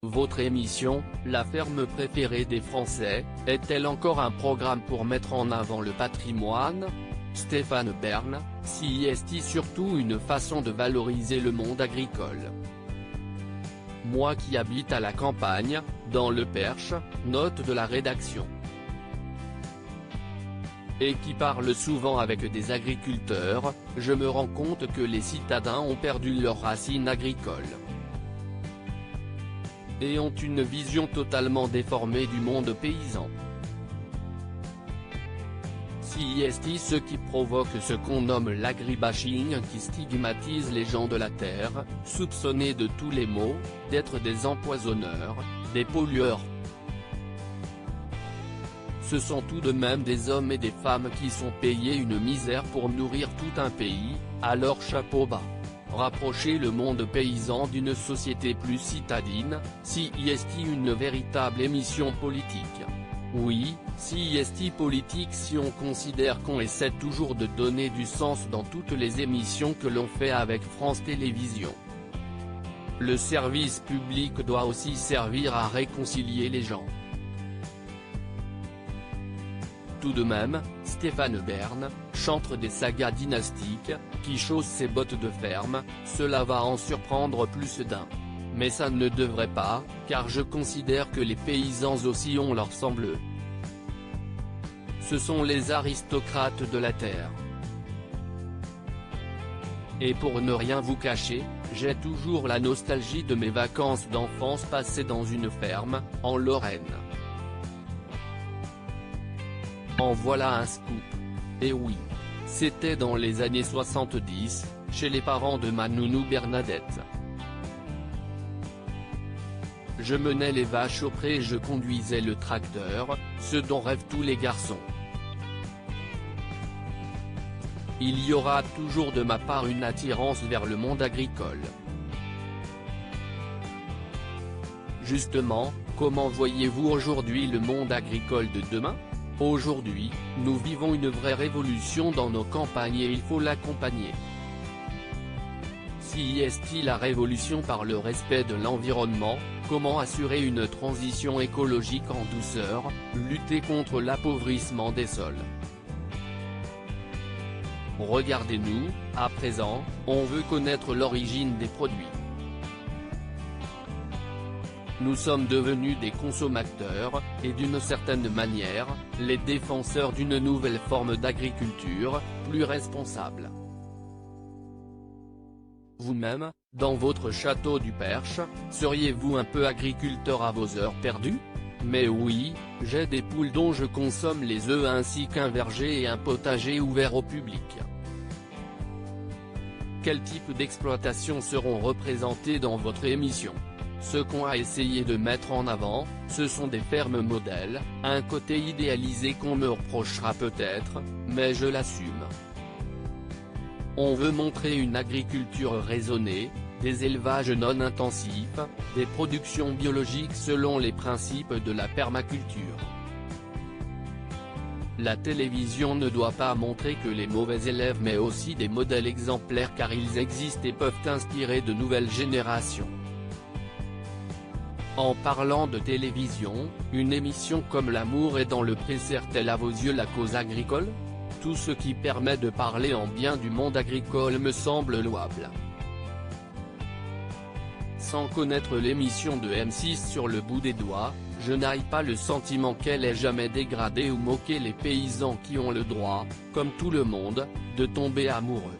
Votre émission, la ferme préférée des Français, est-elle encore un programme pour mettre en avant le patrimoine? Stéphane Bern, si est-il surtout une façon de valoriser le monde agricole? Moi qui habite à la campagne, dans le Perche, note de la rédaction. Et qui parle souvent avec des agriculteurs, je me rends compte que les citadins ont perdu leurs racines agricoles. Et ont une vision totalement déformée du monde paysan. Si est ce qui provoque ce qu'on nomme l'agribashing, qui stigmatise les gens de la terre, soupçonnés de tous les maux, d'être des empoisonneurs, des pollueurs. Ce sont tout de même des hommes et des femmes qui sont payés une misère pour nourrir tout un pays, alors chapeau bas. Rapprocher le monde paysan d'une société plus citadine, si est une véritable émission politique. Oui, si est politique si on considère qu'on essaie toujours de donner du sens dans toutes les émissions que l'on fait avec France Télévisions. Le service public doit aussi servir à réconcilier les gens. Tout de même, Stéphane Bern, chantre des sagas dynastiques, qui chausse ses bottes de ferme, cela va en surprendre plus d'un. Mais ça ne devrait pas, car je considère que les paysans aussi ont leur sang bleu. Ce sont les aristocrates de la terre. Et pour ne rien vous cacher, j'ai toujours la nostalgie de mes vacances d'enfance passées dans une ferme, en Lorraine. En voilà un scoop. Et oui. C'était dans les années 70, chez les parents de ma nounou Bernadette. Je menais les vaches au pré et je conduisais le tracteur, ce dont rêvent tous les garçons. Il y aura toujours de ma part une attirance vers le monde agricole. Justement, comment voyez-vous aujourd'hui le monde agricole de demain? Aujourd'hui, nous vivons une vraie révolution dans nos campagnes et il faut l'accompagner. Si est la révolution par le respect de l'environnement, comment assurer une transition écologique en douceur, lutter contre l'appauvrissement des sols? Regardez-nous, à présent, on veut connaître l'origine des produits. Nous sommes devenus des consommateurs, et d'une certaine manière, les défenseurs d'une nouvelle forme d'agriculture, plus responsable. Vous-même, dans votre château du Perche, seriez-vous un peu agriculteur à vos heures perdues? Mais oui, j'ai des poules dont je consomme les œufs ainsi qu'un verger et un potager ouvert au public. Quel type d'exploitation seront représentés dans votre émission? Ce qu'on a essayé de mettre en avant, ce sont des fermes modèles, un côté idéalisé qu'on me reprochera peut-être, mais je l'assume. On veut montrer une agriculture raisonnée, des élevages non intensifs, des productions biologiques selon les principes de la permaculture. La télévision ne doit pas montrer que les mauvais élèves mais aussi des modèles exemplaires car ils existent et peuvent inspirer de nouvelles générations. En parlant de télévision, une émission comme L'amour est dans le pré sert-elle à vos yeux la cause agricole? Tout ce qui permet de parler en bien du monde agricole me semble louable. Sans connaître l'émission de M6 sur le bout des doigts, je n'ai pas le sentiment qu'elle ait jamais dégradé ou moqué les paysans qui ont le droit, comme tout le monde, de tomber amoureux.